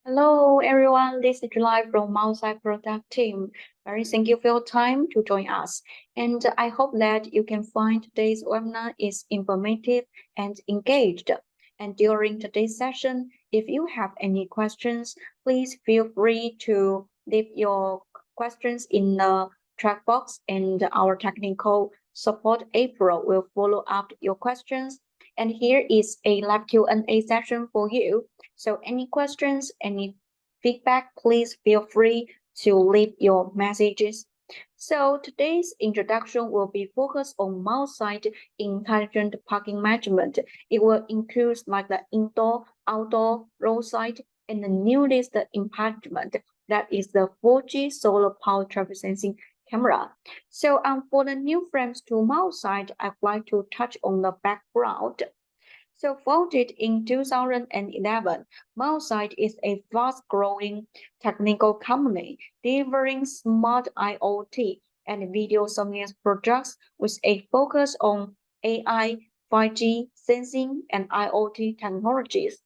Hello, everyone. This is July from Milesight product team. Very thank you for your time to join us. And I hope that you can find today's webinar is informative and engaged. And during today's session, if you have any questions, please feel free to leave your questions in the chat box, and our technical support April will follow up your questions. And here is a live Q&A session for you. So any questions, any feedback, please feel free to leave your messages. So today's introduction will be focused on Milesight intelligent parking management. It will include like the indoor, outdoor, roadside, and the newest improvement that is the 4G solar power traffic sensing camera. So for the new frames to Milesight, I'd like to touch on the background. So founded in 2011, Milesight is a fast-growing technical company delivering smart IoT and video surveillance products with a focus on AI, 5G, sensing, and IoT technologies.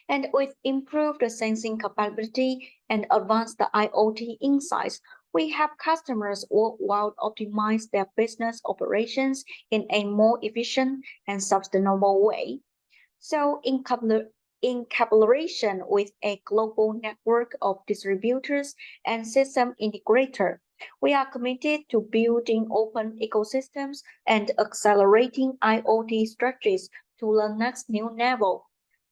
And with improved sensing capability and advanced IoT insights, we help customers worldwide optimize their business operations in a more efficient and sustainable way. So, in collaboration with a global network of distributors and system integrators, we are committed to building open ecosystems and accelerating IoT strategies to the next new level.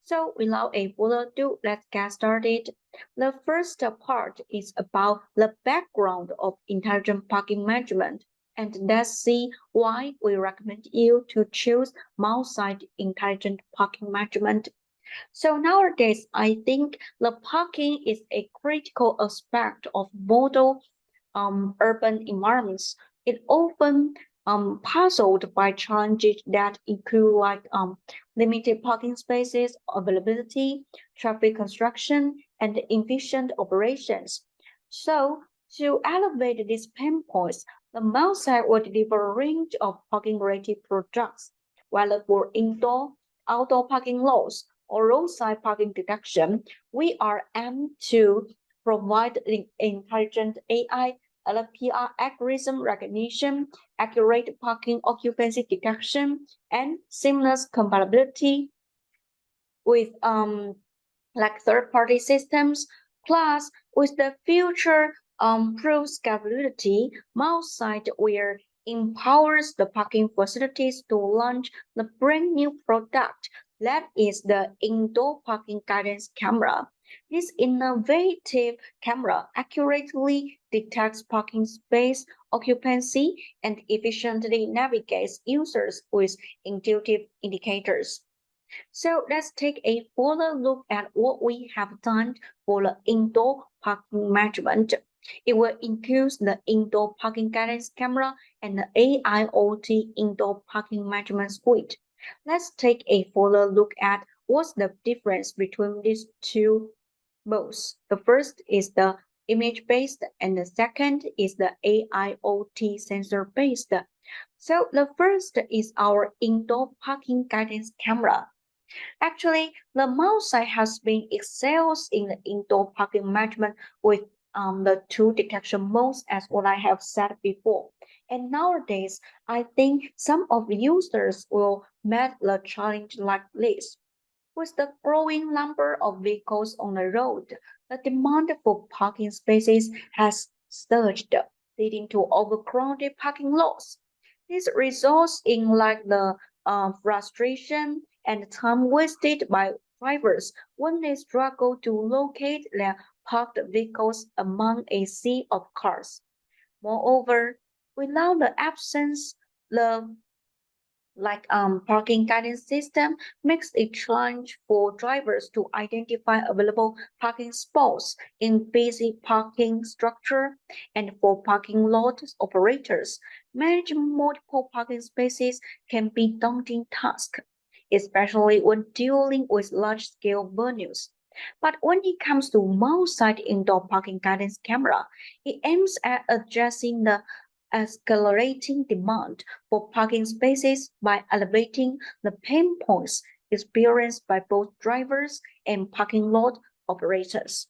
So without a further ado, let's get started. The first part is about the background of intelligent parking management. And let's see why we recommend you to choose Milesight intelligent parking management. So nowadays, I think the parking is a critical aspect of model urban environments. It often puzzled by challenges that include like limited parking spaces, availability, traffic construction, and efficient operations. So to elevate these pain points, the Milesight will deliver a range of parking-related products, whether for indoor, outdoor parking lots, or roadside parking detection. We are aimed to provide intelligent AI LPR algorithm recognition, accurate parking occupancy detection, and seamless compatibility with like third-party systems. Plus, with the future proof scalability, Milesight will empowers the parking facilities to launch the brand new product that is the indoor parking guidance camera. This innovative camera accurately detects parking space occupancy and efficiently navigates users with intuitive indicators. So let's take a further look at what we have done for the indoor parking management. It will include the indoor parking guidance camera and the AIoT indoor parking management suite. Let's take a further look at what's the difference between these two modes. The first is the image-based and the second is the AIoT sensor-based. So the first is our indoor parking guidance camera. Actually, the Milesight has been excels in the indoor parking management with the two detection modes, as what I have said before. And nowadays, I think some of the users will meet the challenge like this. With the growing number of vehicles on the road, the demand for parking spaces has surged, leading to overcrowded parking lots. This results in like the frustration and time wasted by drivers when they struggle to locate their parked vehicles among a sea of cars. Moreover, without the absence, the parking guidance system makes it challenge for drivers to identify available parking spots in busy parking structure, and for parking lot operators, managing multiple parking spaces can be daunting task, especially when dealing with large-scale venues. But when it comes to Milesight indoor parking guidance camera, it aims at addressing the accelerating demand for parking spaces by elevating the pain points experienced by both drivers and parking lot operators.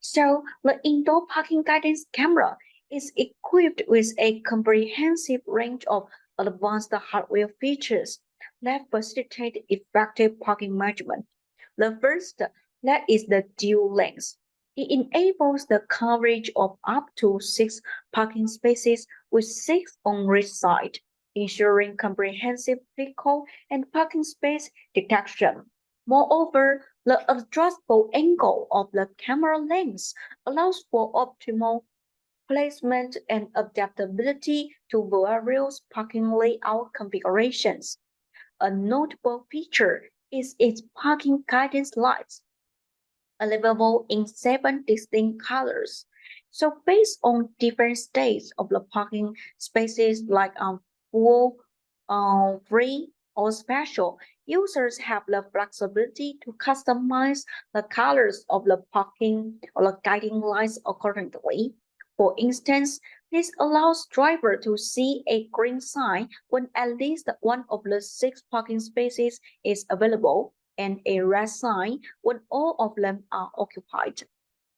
So the indoor parking guidance camera is equipped with a comprehensive range of advanced hardware features that facilitate effective parking management. The first, that is the dual lanes. It enables the coverage of up to 6 parking spaces with 6 on each side, ensuring comprehensive vehicle and parking space detection. Moreover, the adjustable angle of the camera lens allows for optimal placement and adaptability to various parking layout configurations. A notable feature is its parking guidance lights, available in 7 distinct colors. So based on different states of the parking spaces like full, free, or special, users have the flexibility to customize the colors of the parking or the guiding lights accordingly. For instance, this allows driver to see a green sign when at least one of the 6 parking spaces is available and a red sign when all of them are occupied.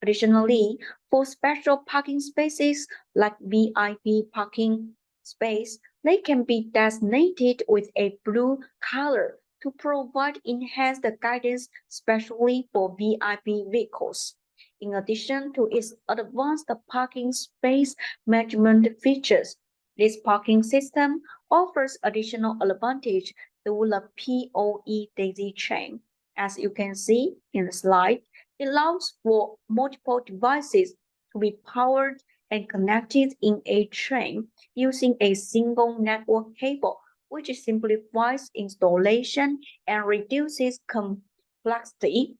Additionally, for special parking spaces like VIP parking space, they can be designated with a blue color to provide enhanced guidance, especially for VIP vehicles. In addition to its advanced parking space management features, this parking system offers additional advantage through the PoE daisy chain. As you can see in the slide, it allows for multiple devices to be powered and connected in a chain using a single network cable, which simplifies installation and reduces complexity.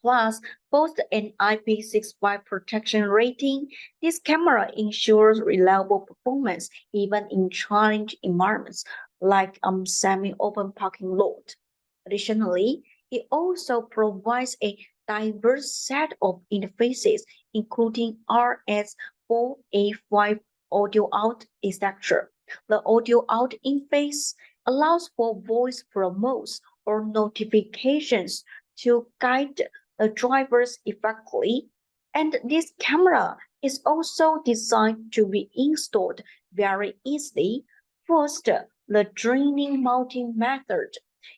Plus, both an IP65 protection rating, this camera ensures reliable performance even in challenging environments like semi-open parking lot. Additionally, it also provides a diverse set of interfaces, including RS485 audio out, etc. The audio out interface allows for voice promos or notifications to guide the drivers effectively. And this camera is also designed to be installed very easily. First, the draining mounting method.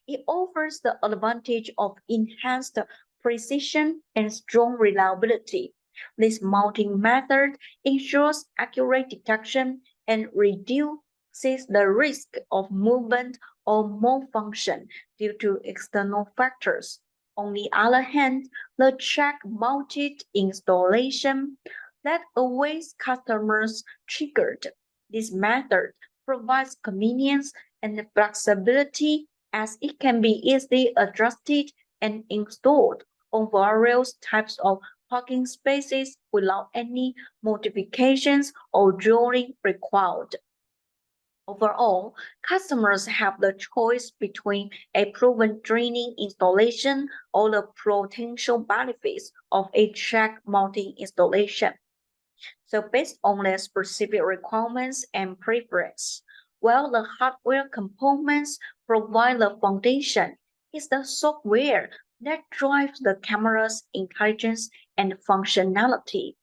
It offers the advantage of enhanced precision and strong reliability. This mounting method ensures accurate detection and reduces the risk of movement or malfunction due to external factors. On the other hand, the check-mounted installation that awaits customers triggered. This method provides convenience and flexibility as it can be easily adjusted and installed on various types of parking spaces without any modifications or drawing required. Overall, customers have the choice between a proven training installation or the potential benefits of a check mounting installation. So based on their specific requirements and preference, while the hardware components provide the foundation, it's the software that drives the camera's intelligence and functionality.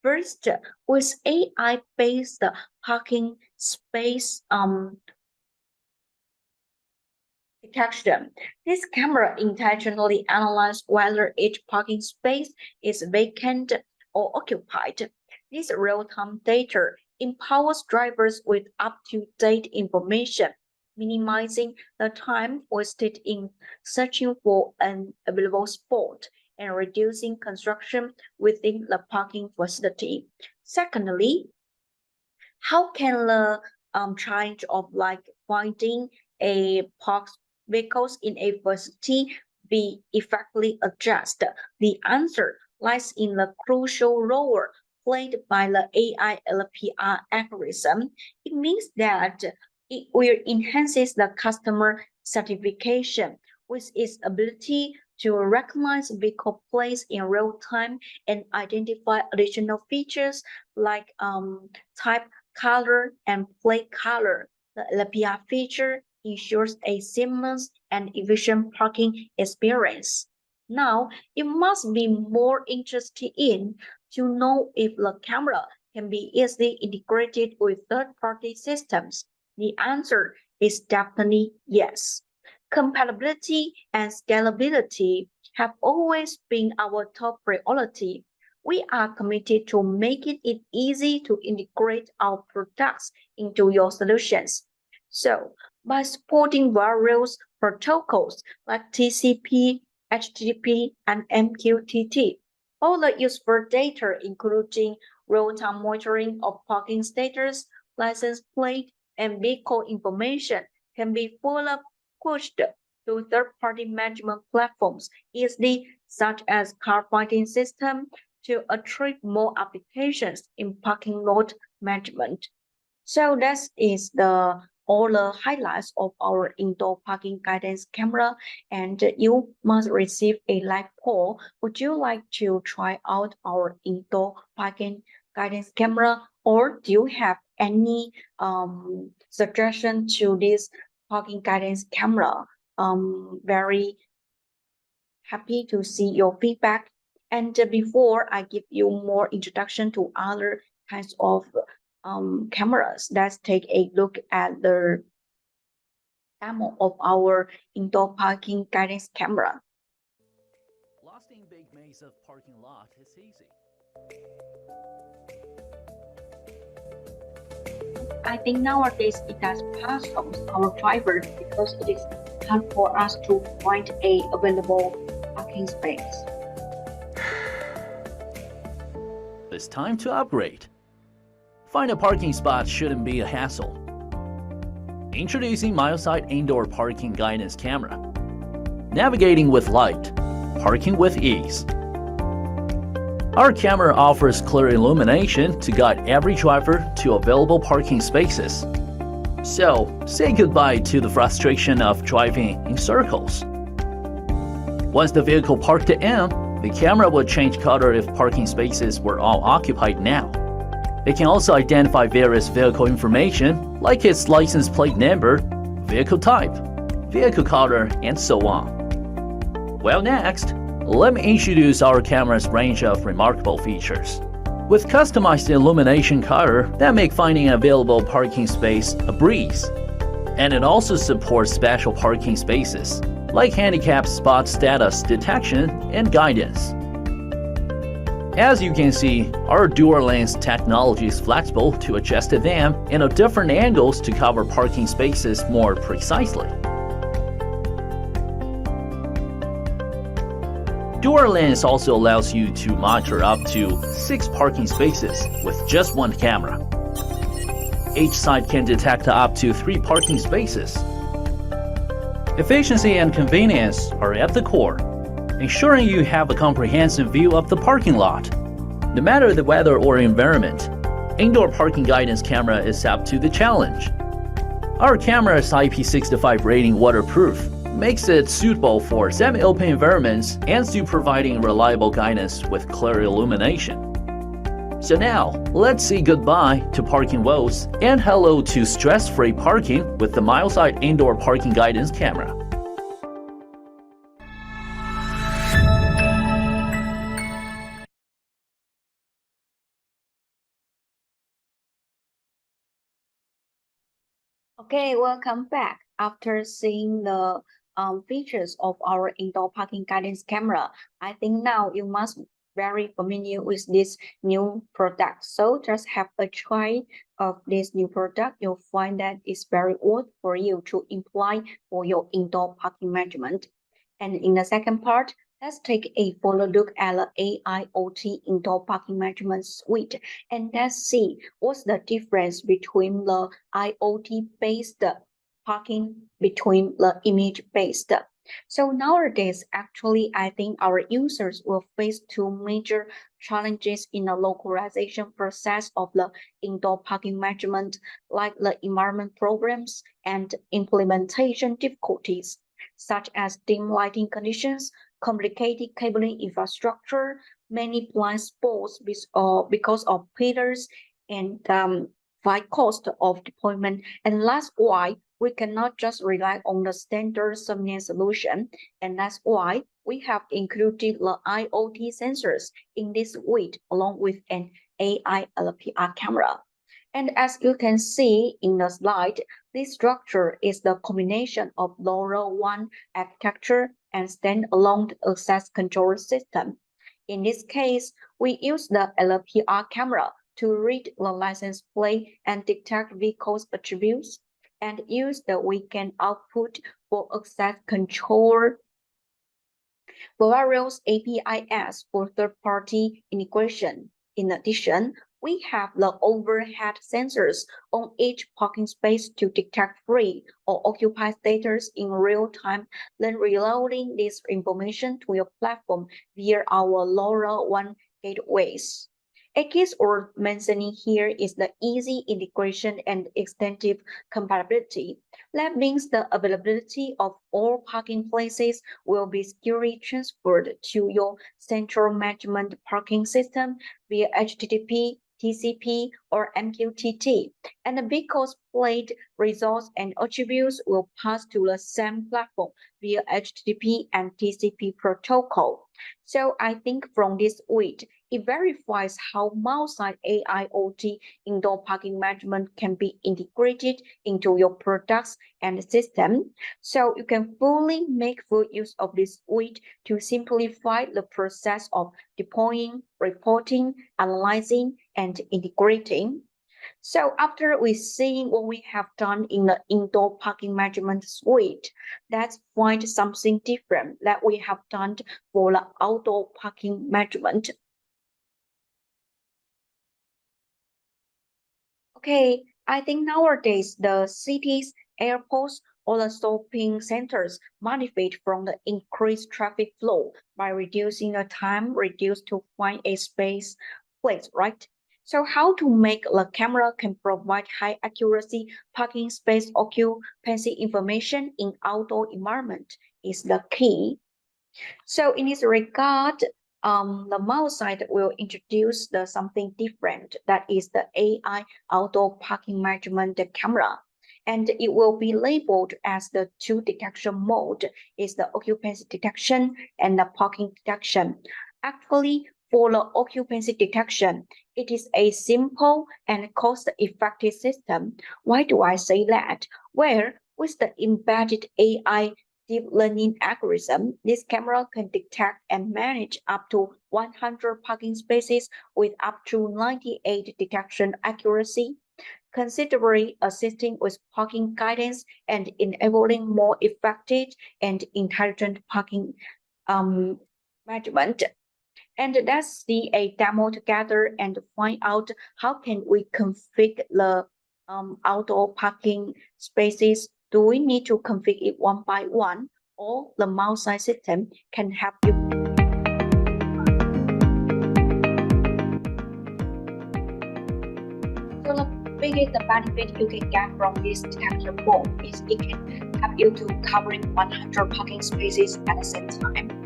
First, with AI-based parking space detection, this camera intentionally analyzes whether each parking space is vacant or occupied. This real-time data empowers drivers with up-to-date information, minimizing the time wasted in searching for an available spot and reducing construction within the parking facility. Secondly, how can the challenge of like finding a parked vehicles in a facility be effectively addressed? The answer lies in the crucial role played by the AI LPR algorithm. It means that it will enhances the customer certification with its ability to recognize vehicle plates in real time and identify additional features like type, color, and plate color. The LPR feature ensures a seamless and efficient parking experience. Now, you must be more interested in to know if the camera can be easily integrated with third-party systems. The answer is definitely yes. Compatibility and scalability have always been our top priority. We are committed to making it easy to integrate our products into your solutions. So, by supporting various protocols like TCP, HTTP, and MQTT, all the useful data, including real-time monitoring of parking status, license plate, and vehicle information, can be fully pushed to third-party management platforms easily, such as car finding system, to attract more applications in parking lot management. So that is the all the highlights of our indoor parking guidance camera, and you must receive a live poll. Would you like to try out our indoor parking guidance camera, or do you have any suggestion to this parking guidance camera? Very happy to see your feedback. And before I give you more introduction to other kinds of cameras, let's take a look at the demo of our indoor parking guidance camera. Lost in big maze of parking lot is easy. I think nowadays it does puzzle our drivers because it is hard for us to find a available parking space. It's time to upgrade. Find a parking spot shouldn't be a hassle. Introducing Milesight Indoor Parking Guidance Camera. Navigating with light, parking with ease. Our camera offers clear illumination to guide every driver to available parking spaces. So, say goodbye to the frustration of driving in circles. Once the vehicle parked in, the camera will change color if parking spaces were all occupied now. It can also identify various vehicle information like its license plate number, vehicle type, vehicle color, and so on. Well, next, let me introduce our camera's range of remarkable features. With customized illumination color that make finding an available parking space a breeze. And it also supports special parking spaces, like handicap spot status detection and guidance. As you can see, our dual lens technology is flexible to adjust them in different angles to cover parking spaces more precisely. Dual lens also allows you to monitor up to 6 parking spaces with just one camera. Each side can detect up to 3 parking spaces. Efficiency and convenience are at the core, ensuring you have a comprehensive view of the parking lot. No matter the weather or environment, indoor parking guidance camera is up to the challenge. Our camera's IP65 rating waterproof makes it suitable for semi-open environments and still providing reliable guidance with clear illumination. So now, let's say goodbye to parking woes and hello to stress-free parking with the Milesight Indoor Parking Guidance Camera. Okay, welcome back. After seeing the features of our indoor parking guidance camera, I think now you must very familiar with this new product. So just have a try of this new product. You'll find that it's very worth for you to apply for your indoor parking management. And in the second part, let's take a fuller look at the AIoT indoor parking management suite, and let's see what's the difference between the IoT-based parking between the image-based. So nowadays, actually, I think our users will face 2 major challenges in the localization process of the indoor parking management, like the environment programs and implementation difficulties, such as dim lighting conditions, complicated cabling infrastructure, many blind spots because of pillars, and high cost of deployment. And that's why we cannot just rely on the standard surveillance solution. And that's why we have included the IoT sensors in this suite along with an AI LPR camera. And as you can see in the slide, this structure is the combination of LoRaWAN architecture and standalone access control system. In this case, we use the LPR camera to read the license plate and detect vehicles' attributes, and use the weekend output for access control various APIs for third-party integration. In addition, we have the overhead sensors on each parking space to detect free or occupied status in real time, then reloading this information to your platform via our LoRaWAN gateways. A case worth mentioning here is the easy integration and extensive compatibility. That means the availability of all parking places will be securely transferred to your central management parking system via HTTP, TCP, or MQTT, and the vehicle's plate results and attributes will pass to the same platform via HTTP and TCP protocol. So I think from this suite, it verifies how Milesight AIoT indoor parking management can be integrated into your products and system. So you can fully make full use of this suite to simplify the process of deploying, reporting, analyzing, and integrating. So after we seeing what we have done in the indoor parking management suite, let's find something different that we have done for the outdoor parking management. Okay, I think nowadays the cities, airports, or the shopping centers benefit from the increased traffic flow by reducing the time reduced to find a space place, right? So how to make the camera can provide high accuracy parking space occupancy information in outdoor environment is the key. So in this regard, the Milesight will introduce something different, that is the AI outdoor parking management camera. And it will be labeled as the two detection mode, is the occupancy detection and the parking detection. Actually, for the occupancy detection, it is a simple and cost-effective system. Why do I say that? Where with the embedded AI deep learning algorithm, this camera can detect and manage up to 100 parking spaces with up to 98 detection accuracy, considerably assisting with parking guidance and enabling more effective and intelligent parking management. And let's see a demo together and find out how can we configure the outdoor parking spaces. Do we need to configure it one by one, or the Milesight system can help you? So the biggest benefit you can get from this detection mode is it can help you to covering 100 parking spaces at the same time.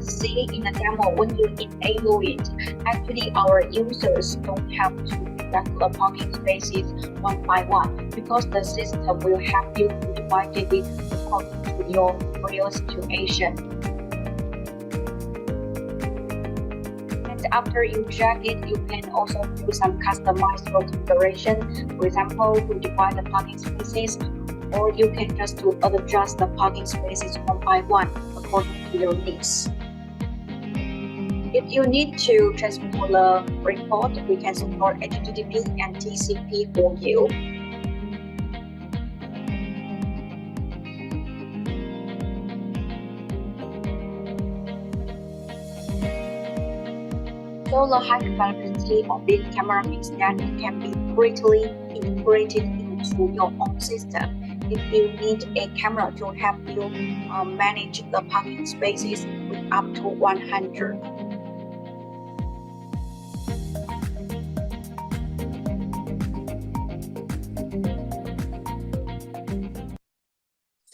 See in the demo, when you enable it, actually our users don't have to detect the parking spaces one by one, because the system will help you to divide it according to your real situation. And after you check it, you can also do some customized configuration, for example, to divide the parking spaces, or you can just to adjust the parking spaces one by one according to your needs. If you need to transfer the report, we can support HTTP and TCP for you. So the high capability of this camera means that it can be greatly integrated into your own system. If you need a camera to help you manage the parking spaces with up to 100.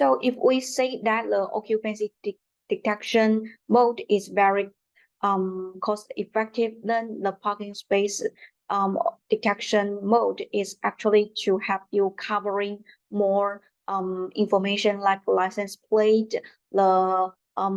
So if we say that the occupancy detection mode is very cost effective, then the parking space detection mode is actually to help you covering more information like license plate, the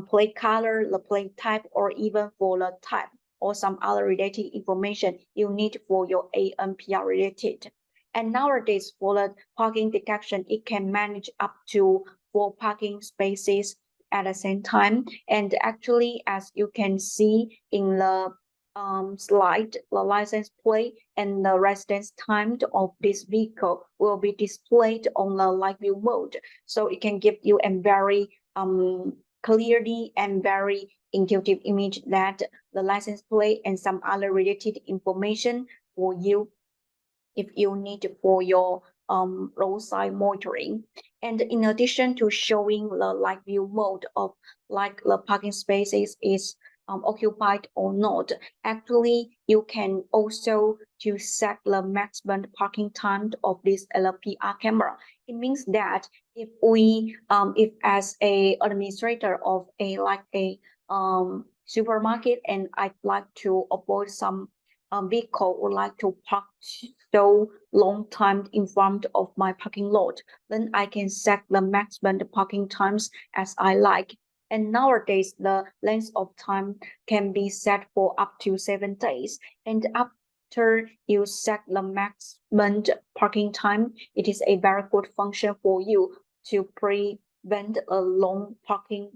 plate color, the plate type, or even for the type or some other related information you need for your ANPR related. And nowadays, for the parking detection, it can manage up to 4 parking spaces at the same time. And actually, as you can see in the slide, the license plate and the residence time of this vehicle will be displayed on the live view mode. So it can give you a very clearly and very intuitive image that the license plate and some other related information for you if you need for your roadside monitoring. And in addition to showing the live view mode of like the parking spaces is occupied or not, actually you can also to set the maximum parking time of this LPR camera. It means that if we if as a administrator of a supermarket and I'd like to avoid some vehicle would like to park so long time in front of my parking lot, then I can set the maximum parking times as I like. And nowadays, the length of time can be set for up to 7 days. And after you set the maximum parking time, it is a very good function for you to prevent a long parking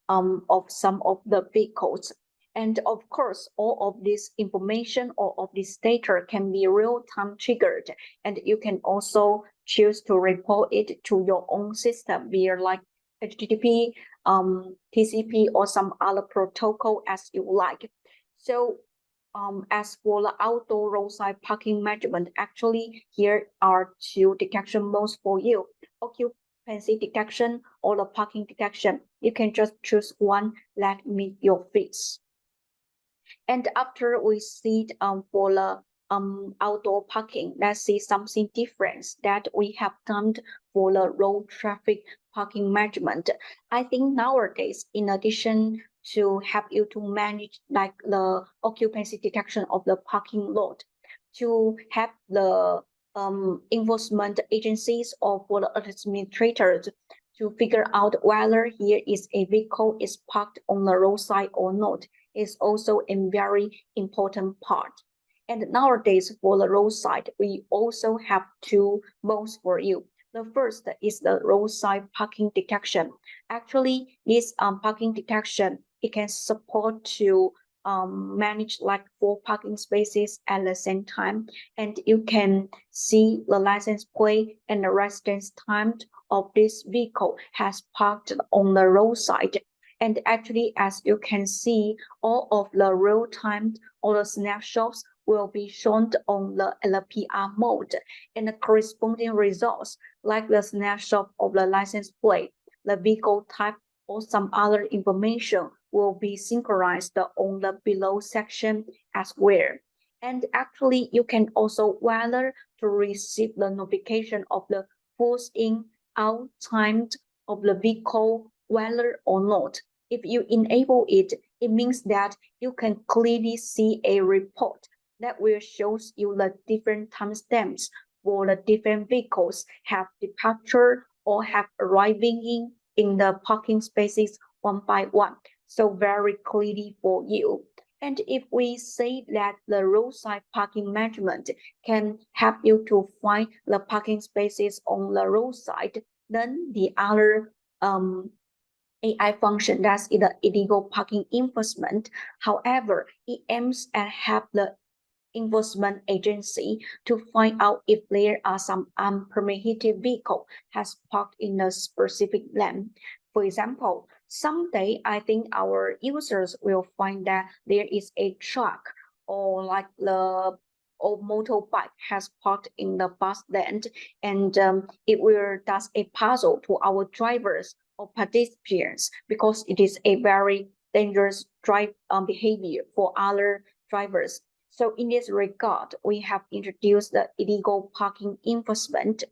of some of the vehicles. And of course, all of this information or of this data can be real-time triggered, and you can also choose to report it to your own system via like HTTP, TCP, or some other protocol as you like. So as for the outdoor roadside parking management, actually here are 2 detection modes for you. Occupancy detection or the parking detection. You can just choose one that meet your fits. And after we see for the outdoor parking, let's see something different that we have done for the road traffic parking management. I think nowadays, in addition to help you to manage like the occupancy detection of the parking lot, to have the enforcement agencies or for the administrators to figure out whether here is a vehicle is parked on the roadside or not is also a very important part. And nowadays for the roadside, we also have 2 modes for you. The first is the roadside parking detection. Actually, this parking detection, it can support to manage like 4 parking spaces at the same time, and you can see the license plate and the residence time of this vehicle has parked on the roadside. And actually, as you can see, all of the real-time or the snapshots will be shown on the LPR mode, and the corresponding results, like the snapshot of the license plate, the vehicle type, or some other information will be synchronized on the below section as well. And actually, you can also whether to receive the notification of the push in out time of the vehicle, whether or not. If you enable it, it means that you can clearly see a report that will show you the different timestamps for the different vehicles have departure or have arriving in the parking spaces one by one. So very clearly for you. And if we say that the roadside parking management can help you to find the parking spaces on the roadside, then the other AI function, that's the illegal parking enforcement. However, it aims at help the enforcement agency to find out if there are some unpermitted vehicle has parked in a specific lane. For example, someday I think our users will find that there is a truck or like the or motorbike has parked in the bus lane, and it will does a puzzle to our drivers or pedestrians because it is a very dangerous drive behavior for other drivers. So in this regard, we have introduced the illegal parking enforcement.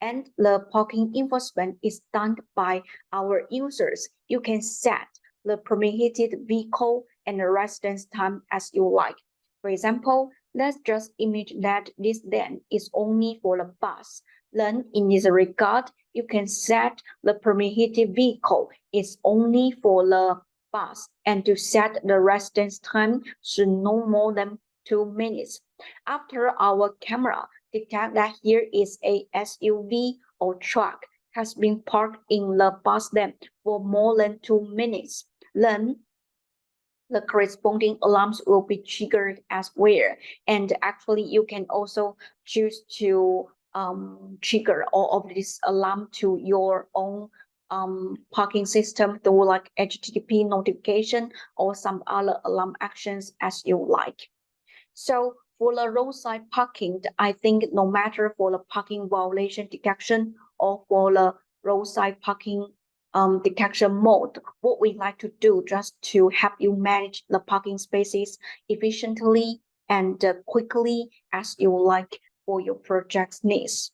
and the parking enforcement is done by our users. You can set the permitted vehicle and the residence time as you like. For example, let's just image that this lane is only for the bus. Then in this regard, you can set the permitted vehicle is only for the bus, and to set the residence time should no more than 2 minutes. After our camera detect that here is a SUV or truck has been parked in the bus lane for more than 2 minutes, then the corresponding alarms will be triggered as well. And actually, you can also choose to trigger all of this alarm to your own parking system through like HTTP notification or some other alarm actions as you like. So for the roadside parking, I think no matter for the parking violation detection or for the roadside parking detection mode, what we like to do just to help you manage the parking spaces efficiently and quickly as you like for your project's needs.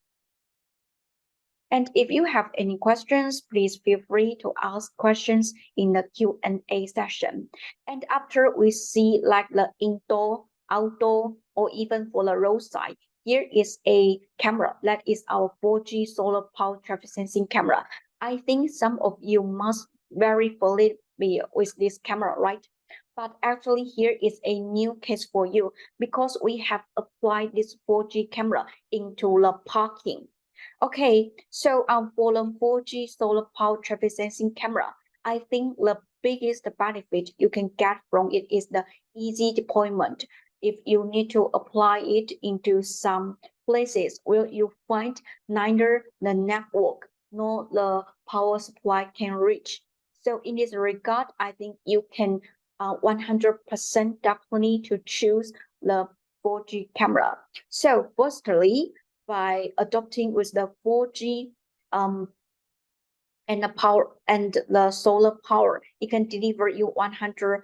And if you have any questions, please feel free to ask questions in the Q&A session. And after we see like the indoor, outdoor, or even for the roadside, here is a camera that is our 4G solar power traffic sensing camera. I think some of you must very familiar with this camera, right? But actually here is a new case for you because we have applied this 4G camera into the parking. Okay, so for the 4G solar power traffic sensing camera, I think the biggest benefit you can get from it is the easy deployment. If you need to apply it into some places where you find neither the network nor the power supply can reach. So in this regard, I think you can 100% definitely to choose the 4G camera. So firstly, by adopting with the 4G and the power and the solar power, it can deliver you 100%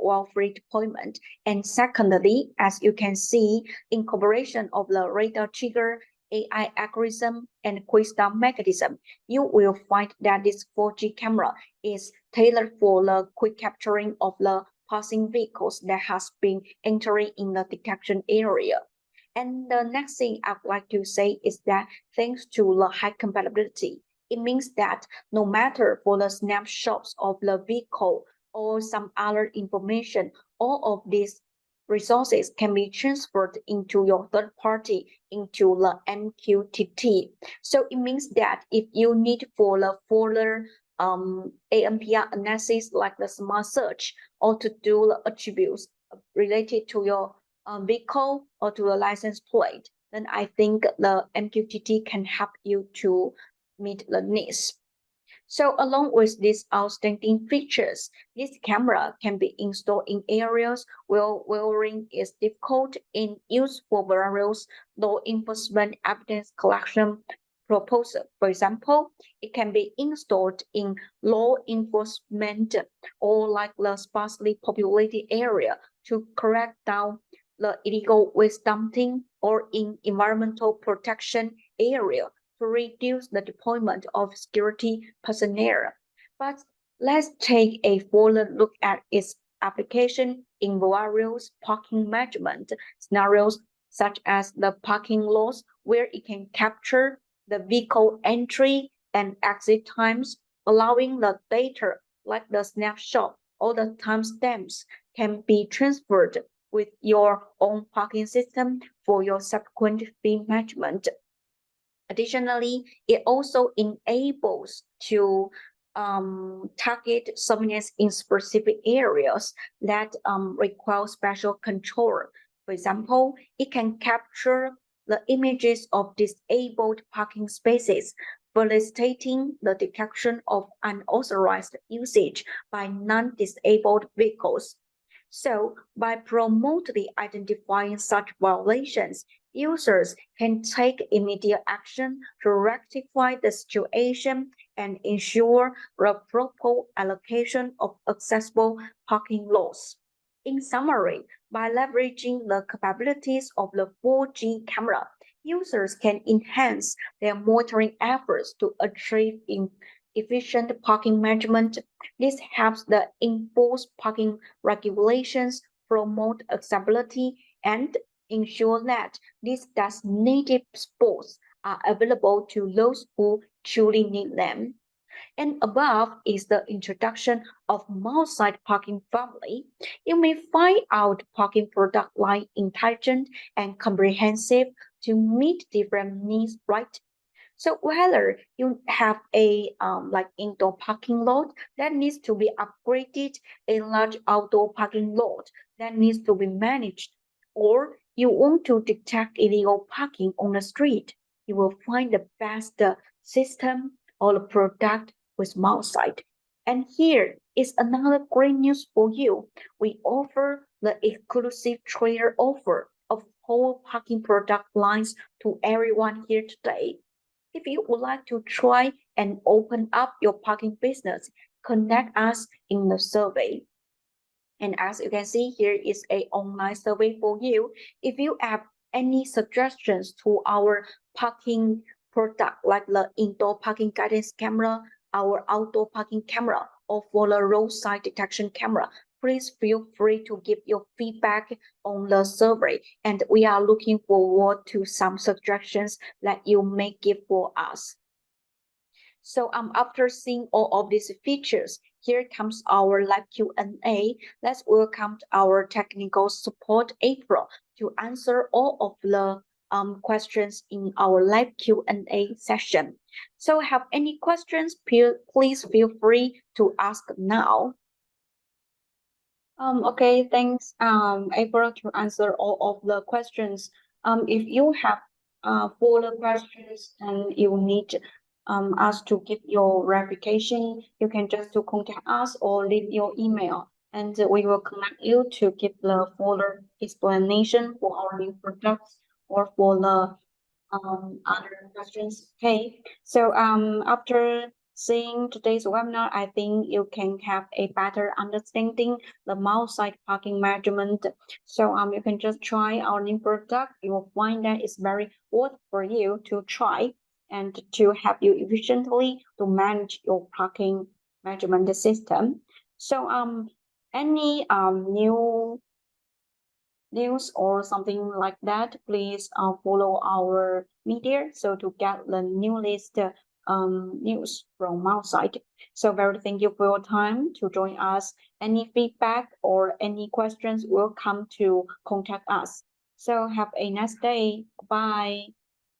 oil-free deployment. And secondly, as you can see, incorporation of the radar trigger, AI algorithm, and quick start mechanism, you will find that this 4G camera is tailored for the quick capturing of the passing vehicles that has been entering in the detection area. And the next thing I'd like to say is that thanks to the high compatibility, it means that no matter for the snapshots of the vehicle or some other information, all of these resources can be transferred into your third party into the MQTT. So it means that if you need for the further ANPR analysis like the smart search or to do the attributes related to your vehicle or to a license plate, then I think the MQTT can help you to meet the needs. So along with these outstanding features, this camera can be installed in areas where wearing is difficult in use for various law enforcement evidence collection proposal. For example, it can be installed in law enforcement or like the sparsely populated area to crack down the illegal waste dumping or in environmental protection area to reduce the deployment of security personnel. But let's take a further look at its application in various parking management scenarios, such as the parking lots, where it can capture the vehicle entry and exit times, allowing the data like the snapshot or the timestamps can be transferred with your own parking system for your subsequent fee management. Additionally, it also enables to target surveillance in specific areas that require special control. For example, it can capture the images of disabled parking spaces, facilitating the detection of unauthorized usage by non-disabled vehicles. So, by promptly identifying such violations, users can take immediate action to rectify the situation and ensure the proper allocation of accessible parking lots. In summary, By leveraging the capabilities of the 4G camera, users can enhance their monitoring efforts to achieve efficient parking management. This helps the enforce parking regulations, promote accessibility, and ensure that these designated spots are available to those who truly need them. And above is the introduction of Milesight parking family. You may find out parking product line intelligent and comprehensive to meet different needs, right? So whether you have a like indoor parking lot that needs to be upgraded, a large outdoor parking lot that needs to be managed, or you want to detect illegal parking on the street, you will find the best system or the product with Milesight. And here is another great news for you. We offer the exclusive trader offer of whole parking product lines to everyone here today. If you would like to try and open up your parking business, connect us in the survey. And as you can see, here is an online survey for you. If you have any suggestions to our parking product, like the indoor parking guidance camera, our outdoor parking camera, or for the roadside detection camera, please feel free to give your feedback on the survey. And we are looking forward to some suggestions that you may give for us. So after seeing all of these features, here comes our live Q&A. Let's welcome our technical support April to answer all of the questions in our live Q&A session. So have any questions, please feel free to ask now. Okay, thanks, April, to answer all of the questions. If you have further questions and you need us to give your verification, you can just to contact us or leave your email, and we will connect you to give the further explanation for our new products or for the other questions. Okay, so after seeing today's webinar, I think you can have a better understanding the Milesight parking management. So you can just try our new product. You will find that it's very worth for you to try and to help you efficiently to manage your parking management system. So any new news or something like that, please follow our media so to get the newest news from Milesight. So very thank you for your time to join us. Any feedback or any questions will come to contact us. So have a nice day. Bye.